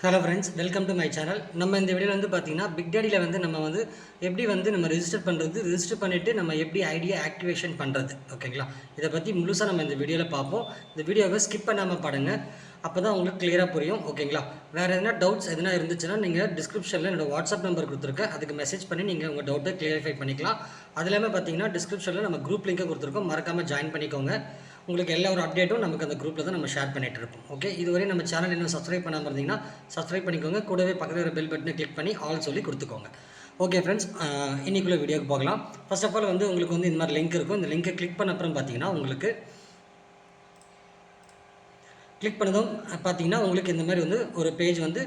Hello friends, welcome to my channel. நம்ம இந்த வீடியோவில் வந்து பார்த்தீங்கன்னா பிக் டேடியில் வந்து நம்ம ரெஜிஸ்டர் பண்ணுறது, ரெஜிஸ்டர் பண்ணிவிட்டு நம்ம எப்படி ஐடியா ஆக்டிவேஷன் பண்ணுறது, ஓகேங்களா? இதை பற்றி முழுசாக நம்ம இந்த வீடியோவில் பார்ப்போம். இந்த வீடியோவை ஸ்கிப் பண்ணாமல் பாருங்க, அப்போ தான் உங்களுக்கு கிளியராக புரியும், ஓகேங்களா? வேறு எதனா டவுட்ஸ் எதனா இருந்துச்சுன்னா நீங்கள் டிஸ்கிரிப்ஷனில் என்னோடய வாட்ஸ்அப் நம்பர் கொடுத்துருக்கேன், அதுக்கு மெசேஜ் பண்ணி நீங்கள் உங்கள் டவுட்டை கிளியரிஃபை பண்ணிக்கலாம். அது இல்லாமல் பார்த்தீங்கன்னா டிஸ்கிரிப்ஷனில் நம்ம குரூப் லிங்கை கொடுத்துருக்கோம், மறக்காமல் ஜாயின் பண்ணிக்கோங்க. உங்களுக்கு எல்லா ஒரு அப்டேட்டும் நமக்கு அந்த குரூப்பில் தான் நம்ம ஷேர் பண்ணிகிட்டு இருப்போம். ஓகே, இதுவரை நம்ம சேனல் இன்னும் சப்ஸ்கிரைப் பண்ணாமல் இருந்தீங்கன்னா சப்ஸ்கிரைப் பண்ணிக்கோங்க. கூடவே பக்கத்தில் இருக்கிற பெல் பட்டனை கிளிக் பண்ணி ஆல் சொல்லி கொடுத்துக்கோங்க. ஓகே ஃப்ரெண்ட்ஸ், இன்றைக்குள்ள வீடியோக்கு போகலாம். ஃபர்ஸ்ட் ஆஃப் ஆல் வந்து உங்களுக்கு வந்து இந்த மாதிரி லிங்க் இருக்கும். இந்த லிங்கை கிளிக் பண்ண அப்புறம் பார்த்தீங்கன்னா உங்களுக்கு கிளிக் பண்ணதும் பார்த்தீங்கன்னா உங்களுக்கு இந்த மாதிரி வந்து ஒரு பேஜ் வந்து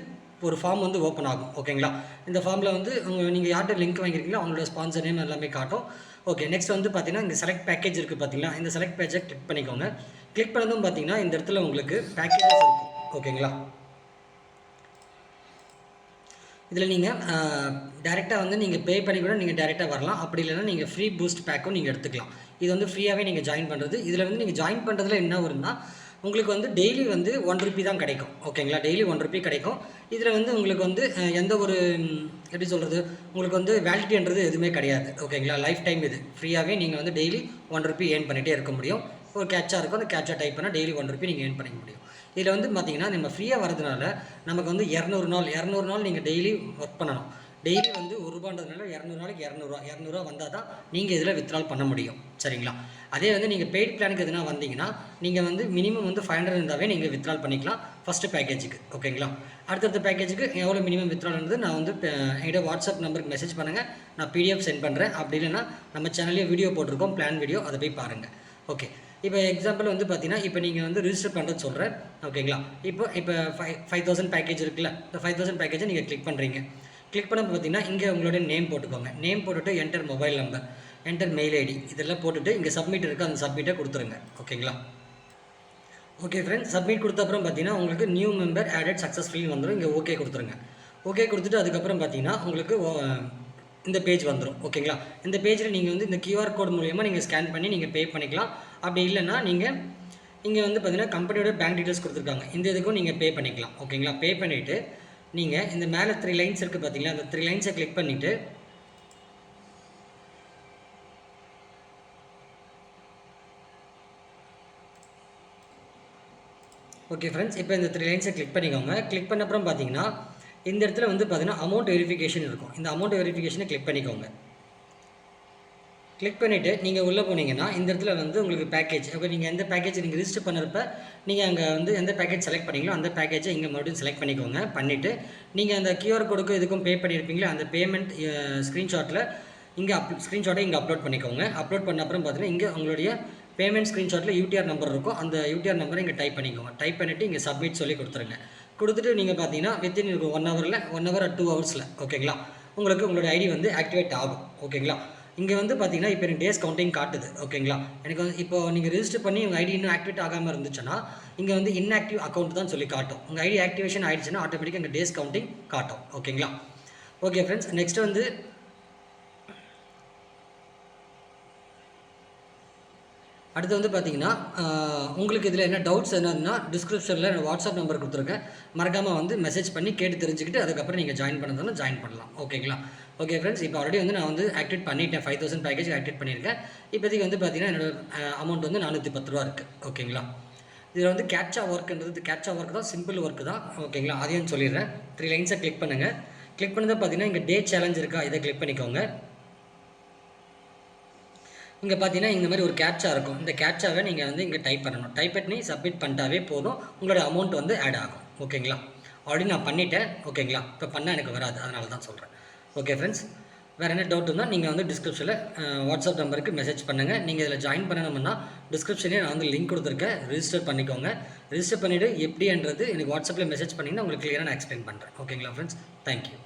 ஒரு ஃபார்ம் வந்து ஓப்பன் ஆகும், ஓகேங்களா? இந்த ஃபார்மில் வந்து நீங்கள் யார்கிட்ட லிங்க் வாங்கியிருக்கீங்களோ அவங்களோட ஸ்பான்சர் நேம் எல்லாமே காட்டும். ஓகே, நெக்ஸ்ட் வந்து பார்த்தீங்கன்னா இந்த செலக்ட் பேக்கேஜ் இருக்குது பார்த்தீங்களா? இந்த செலக்ட் பேஜை கிளிக் பண்ணிக்கோங்க. கிளிக் பண்ணதும் பார்த்தீங்கன்னா இந்த இடத்துல உங்களுக்கு பேக்கேஜஸ் இருக்கும், ஓகேங்களா? இதில் நீங்கள் டேரெக்டாக வந்து நீங்கள் பே பண்ணி கூட நீங்கள் டேரெக்டாக வரலாம். அப்படி இல்லைன்னா நீங்கள் ஃப்ரீ பூஸ்ட் பேக்கும் நீங்கள் எடுத்துக்கலாம். இது வந்து ஃப்ரீயாகவே நீங்கள் ஜாயின் பண்ணுறது. இதில் வந்து நீங்கள் ஜாயின் பண்ணுறதுல என்ன வரும்னா உங்களுக்கு வந்து டெய்லி வந்து ₹1 தான் கிடைக்கும், ஓகேங்களா? டெய்லி ₹1 கிடைக்கும். இதில் வந்து உங்களுக்கு வந்து எந்த ஒரு எப்படி சொல்கிறது, உங்களுக்கு வந்து வேலிடிட்டின்றது எதுவுமே கிடையாது, ஓகேங்களா? லைஃப் டைம் இது ஃப்ரீயாகவே நீங்கள் வந்து டெய்லி ₹1 ஏர்ன் பண்ணிகிட்டே இருக்க முடியும். ஒரு கேட்சாக இருக்கும், அந்த கேட்சா டைப் பண்ணால் டெய்லி ₹1 நீங்கள் ஏர்ன் பண்ணிக்க முடியும். இதில் வந்து பார்த்திங்கன்னா நம்ம ஃப்ரீயாக வரதுனால நமக்கு வந்து 200 நாள் நீங்கள் டெய்லி ஒர்க் பண்ணணும். டெய்லி வந்து ₹1 200 நாளைக்கு ₹200 வந்தால் தான் நீங்கள் இதில் வித்ட்ரால் பண்ண முடியும், சரிங்களா? அதே வந்து நீங்கள் பெய்ட் பிளானுக்கு எதுனா வந்தீங்கன்னா நீங்கள் வந்து மினிமம் வந்து 500 இருந்தாவே நீங்கள் வித்ட்ரால் பண்ணிக்கலாம் ஃபஸ்ட்டு பேக்கேஜுக்கு, ஓகேங்களா? அடுத்தடுத்த பேக்கேஜுக்கு எவ்வளோ மினிமம் வித்ட்ரால்ன்றது நான் வந்து என்கிட்ட வாட்ஸ்அப் நம்பருக்கு மெசேஜ் பண்ணுங்கள், நான் PDF சென்ட் பண்ணுறேன். அப்படி இல்லைன்னா நம்ம சேனல்லேயே வீடியோ போட்டிருக்கோம், பிளான் வீடியோ, அதை போய் பாருங்கள். ஓகே, இப்போ எக்ஸாம்பிள் வந்து பார்த்தீங்கன்னா இப்போ நீங்கள் வந்து ரிஜிஸ்டர் பண்ணுறது சொல்கிறேன், ஓகேங்களா? இப்போ 5000 பேக்கேஜ் இருக்குல்ல, இந்த 5000 பேக்கேஜை நீங்கள் கிளிக் பண்ணுறீங்க. கிளிக் பண்ண பார்த்தீங்கன்னா இங்கே உங்களுடைய நேம் போட்டுக்கோங்க. நேம் போட்டுட்டு enter mobile number, enter mail ID இதெல்லாம் போட்டுட்டு இங்கே சப்மிட் இருக்குது, அந்த சப்மிட்டை கொடுத்துருங்க, ஓகேங்களா? ஓகே ஃப்ரெண்ட்ஸ், சப்மிட் கொடுத்த அப்புறம் பார்த்தீங்கன்னா உங்களுக்கு நியூ மெம்பர் ஆடட் சக்ஸஸ்ஃபுல்லி வந்துடும். இங்கே ஓகே கொடுத்துருங்க. ஓகே கொடுத்துட்டு அதுக்கப்புறம் பார்த்தீங்கன்னா உங்களுக்கு இந்த பேஜ் வந்துடும், ஓகேங்களா? இந்த பேஜில் நீங்கள் வந்து இந்த QR கோட் மூலிமா நீங்கள் ஸ்கேன் பண்ணி நீங்கள் பே பண்ணிக்கலாம். அப்படி இல்லைன்னா நீங்கள் இங்கே வந்து பார்த்தீங்கன்னா கம்பெனியோட பேங்க் டீட்டெயில்ஸ் கொடுத்துருக்காங்க, இந்த இதுக்கும் நீங்கள் பே பண்ணிக்கலாம், ஓகேங்களா? பே பண்ணிவிட்டு நீங்கள் இந்த மேலே 3 லைன்ஸ் இருக்குது பார்த்தீங்களா, அந்த 3 லைன்ஸை கிளிக் பண்ணிவிட்டு ஓகே ஃப்ரெண்ட்ஸ், இப்போ இந்த 3 லைன்ஸை கிளிக் பண்ணிக்கோங்க. கிளிக் பண்ண அப்புறம் பார்த்தீங்கன்னா இந்த இடத்துல வந்து பார்த்தீங்கன்னா அமௌண்ட் வெரிஃபிகேஷன் இருக்கும். இந்த அமௌண்ட் வெரிஃபிகேஷனை கிளிக் பண்ணிக்கோங்க. கிளிக் பண்ணிவிட்டு நீங்கள் உள்ளே போனீங்கன்னா இந்த இடத்துல வந்து உங்களுக்கு பேக்கேஜ், ஓகே, நீங்கள் எந்த பேக்கேஜ் நீங்கள் ரிஜிஸ்டர் பண்ணுறப்ப நீங்கள் அங்கே வந்து எந்த பேக்கேஜ் செலக்ட் பண்ணிங்களோ அந்த பேக்கேஜை இங்கே மறுபடியும் செலக்ட் பண்ணிக்கோங்க. பண்ணிவிட்டு நீங்கள் அந்த QR கோடுக்கு இதுக்கும் பே பண்ணியிருப்பீங்களா, அந்த பேமெண்ட் ஸ்க்ரீன்ஷாட்டில் ஸ்க்ரீன்ஷாட்டை இங்கே அப்லோட் பண்ணிக்கோங்க. அப்லோட் பண்ண அப்புறம் பார்த்தீங்கன்னா இங்கே உங்களுடைய பேமெண்ட் ஸ்க்ரீன்ஷாட்டில் UTR நம்பர் இருக்கும், அந்த UTR நம்பரை இங்கே டைப் பண்ணிக்கோங்க. டைப் பண்ணிவிட்டு இங்கே சப்மிட் சொல்லி கொடுத்துருங்க. கொடுத்துட்டு நீங்கள் பார்த்தீங்கன்னா வித்தின் 1 hour or 2 hours, ஓகேங்களா, உங்களுக்கு உங்களுடைய ஐடி வந்து ஆக்டிவேட் ஆகும், ஓகேங்களா? இங்கே வந்து பார்த்தீங்கன்னா இப்போ எனக்கு டேஸ் கவுண்டிங் காட்டுது, ஓகேங்களா? எனக்கு வந்து இப்போ நீங்கள் ரிஜிஸ்டர் பண்ணி உங்கள் ஐடி இன்னும் ஆக்டிவேட் ஆகாமல் இருந்துச்சுன்னா இங்கே வந்து இன்ஆக்டிவ் அக்கௌண்ட் தான் சொல்லி காட்டும். உங்கள் ஐடி ஆக்டிவேஷன் ஆகிடுச்சுன்னா ஆட்டோமேட்டிக்காக இங்கே டேஸ் கவுண்டிங் காட்டும், ஓகேங்களா? ஓகே ஃப்ரெண்ட்ஸ், நெக்ஸ்ட் வந்து அடுத்து வந்து பார்த்தீங்கன்னா உங்களுக்கு இதில் என்ன டவுட்ஸ் என்னன்னா டிஸ்கிரிப்ஷனில் என்னோட வாட்ஸ்அப் நம்பர் கொடுத்துருக்கேன், மறக்காமல் வந்து மெசேஜ் பண்ணி கேட்டு தெரிஞ்சுக்கிட்டு அதுக்கப்புறம் நீங்கள் ஜாயின் பண்ணதுன்னா ஜாயின் பண்ணலாம், ஓகேங்களா? ஓகே ஃப்ரெண்ட்ஸ், இப்போ ஆல்ரெடி வந்து நான் வந்து ஆக்டிவேட் பண்ணிட்டேன், 5000 பேக்கேஜ் ஆக்டிவேட் பண்ணியிருக்கேன். இப்போதைக்கு வந்து பார்த்தீங்கன்னா என்னோடய அமௌண்ட் வந்து ₹410 இருக்குது, ஓகேங்களா? இதில் வந்து கேட்சா ஒர்க் தான், சிம்பிள் ஒர்க்கு தான், ஓகேங்களா? அதையும் சொல்லிடுறேன். 3 லைன்ஸை கிளிக் பண்ணுங்கள். கிளிக் பண்ணதை பார்த்தீங்கன்னா இங்கே டே சேலஞ்ச் இருக்கா, இதை கிளிக் பண்ணிக்கோங்க. இங்கே பார்த்தீங்கன்னா இந்த மாதிரி ஒரு கேட்சா இருக்கும், இந்த கேட்சாவை நீங்கள் வந்து இங்கே டைப் பண்ணணும். டைப் பண்ணி சப்மிட் பண்ணிட்டாவே போதும், உங்களோட அமௌண்ட் வந்து ஆட் ஆகும், ஓகேங்களா? ஆல்ரெடி நான் பண்ணிட்டேன், ஓகேங்களா? இப்போ பண்ணால் எனக்கு வராது, அதனால தான் சொல்கிறேன். ஓகே ஃப்ரெண்ட்ஸ், வேறு என்ன டவுட் இருந்தால் நீங்கள் வந்து டிஸ்கிரிப்ஷனில் வாட்ஸ்அப் நம்பருக்கு மெசேஜ் பண்ணுங்கள். நீங்கள் இதில் ஜாயின் பண்ணணும்னா டிஸ்கிரிப்ஷனே நான் வந்து லிங்க் கொடுத்துருக்கேன், ரிஜிஸ்டர் பண்ணிக்கோங்க. ரிஜிஸ்டர் பண்ணிவிட்டு எப்படின்றது எனக்கு வாட்ஸ்அப்பில் மெசேஜ் பண்ணிங்கன்னா உங்களுக்கு கிளியராக நான் எக்ஸ்பிளைன் பண்ணுறேன், ஓகேங்களா ஃப்ரெண்ட்ஸ்? தேங்க்யூ.